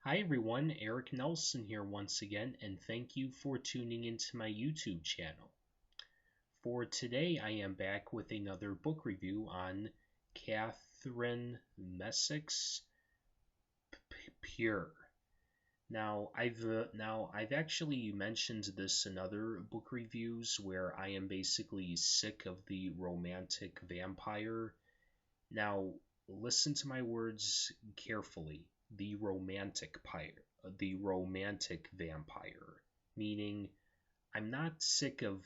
Hi everyone, Eric Nelson here once again, and thank you for tuning into my YouTube channel. For today, I am back with another book review on Catherine Messick's Pure. I've actually mentioned this in other book reviews where I am basically sick of the romantic vampire. Now, listen to my words carefully. The romantic vampire, meaning I'm not sick of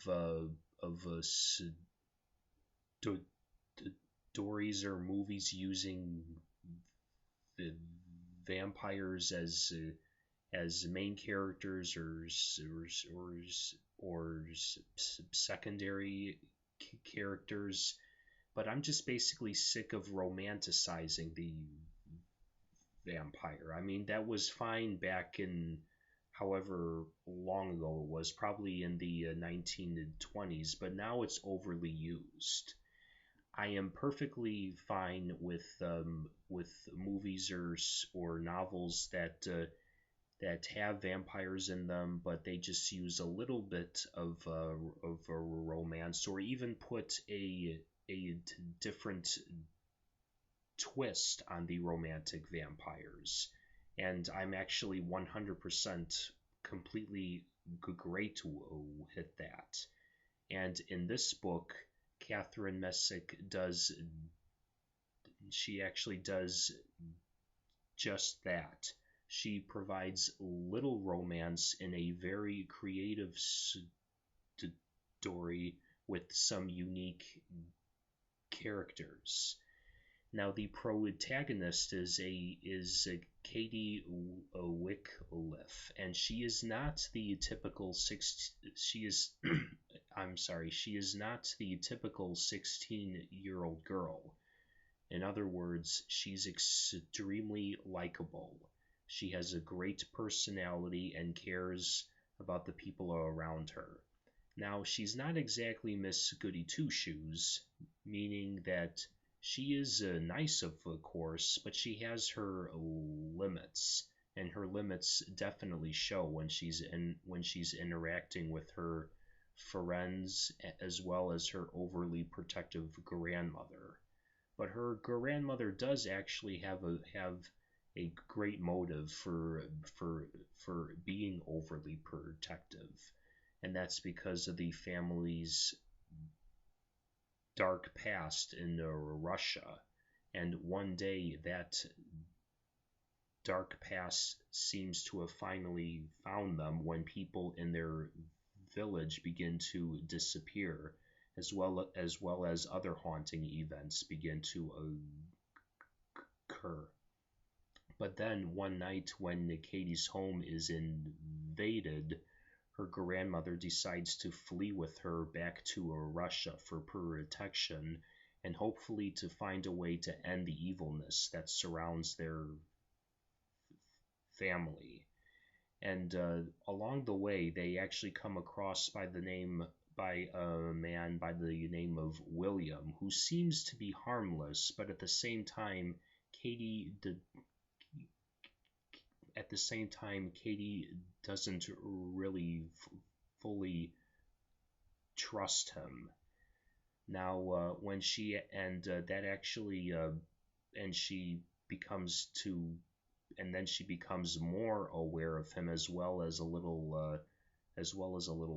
stories or movies using the vampires as main characters or secondary characters, but I'm just basically sick of romanticizing the vampire. I mean, that was fine back in however long ago it was, probably in the 1920s, but now it's overly used. I am perfectly fine with movies or novels that have vampires in them, but they just use a little bit of a romance, or even put a different twist on the romantic vampires. And I'm actually 100% completely great with that. And in this book, Catherine Mesick she actually does just that. She provides little romance in a very creative story with some unique characters. Now, the protagonist is Katie Wickliffe, and she is not the typical she is not the typical 16-year-old girl. In other words, she's extremely likable. She has a great personality and cares about the people around her. Now, she's not exactly Miss Goody Two-Shoes, meaning that she is nice, of course, but she has her limits, and her limits definitely show when she's interacting with her friends as well as her overly protective grandmother. But her grandmother does actually have a great motive for being overly protective, and that's because of the family's dark past in Russia. And one day that dark past seems to have finally found them when people in their village begin to disappear, as well as other haunting events begin to occur. But then one night when Katie's home is invaded, her grandmother decides to flee with her back to Russia for protection and hopefully to find a way to end the evilness that surrounds their family. And along the way, they actually come across by a man by the name of William, who seems to be harmless, but at the same time, Katie doesn't really fully trust him. Now, when she and that actually and she becomes to and then she becomes more aware of him, as well as a little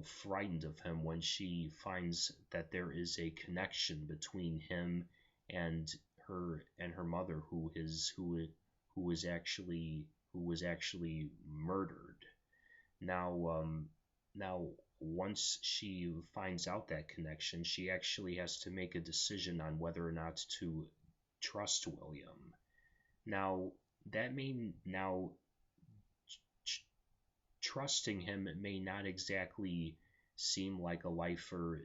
frightened of him when she finds that there is a connection between him and her mother, who was actually murdered. Now, once she finds out that connection, she actually has to make a decision on whether or not to trust William. Now, that may now trusting him may not exactly seem like a life or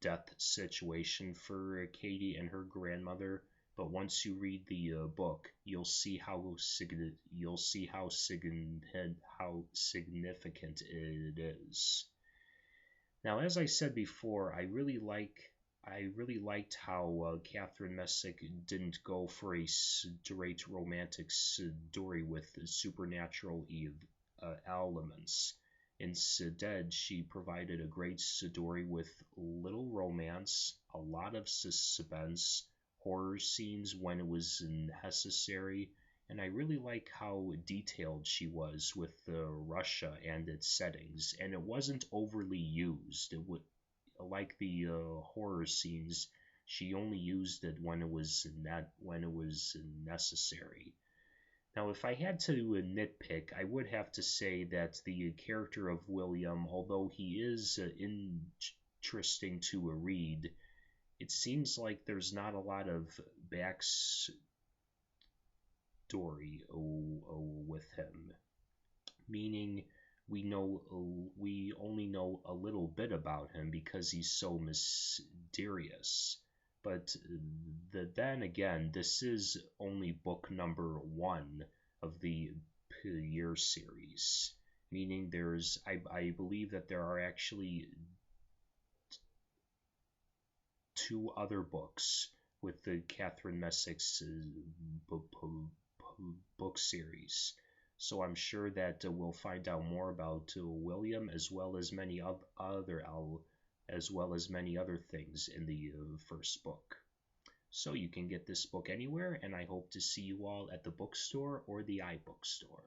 death situation for Katie and her grandmother, but once you read the book, you'll see how significant it is. Now, as I said before, I really like I really liked how Catherine Messick didn't go for a straight romantic story with supernatural elements. Instead, she provided a great story with little romance, a lot of suspense, horror scenes when it was necessary, and I really like how detailed she was with Russia and its settings, and it wasn't overly used. It would like the horror scenes. She only used it when it was necessary. Now, if I had to nitpick, I would have to say that the character of William, although he is interesting to read, it seems like there's not a lot of backstory with him, meaning we only know a little bit about him because he's so mysterious. But then again, this is only book number 1 of the year series, meaning I believe that there are actually 2 other books with the Catherine Messick's book series. So I'm sure that we'll find out more about William as well as many other things in the first book. So you can get this book anywhere, and I hope to see you all at the bookstore or the iBookstore.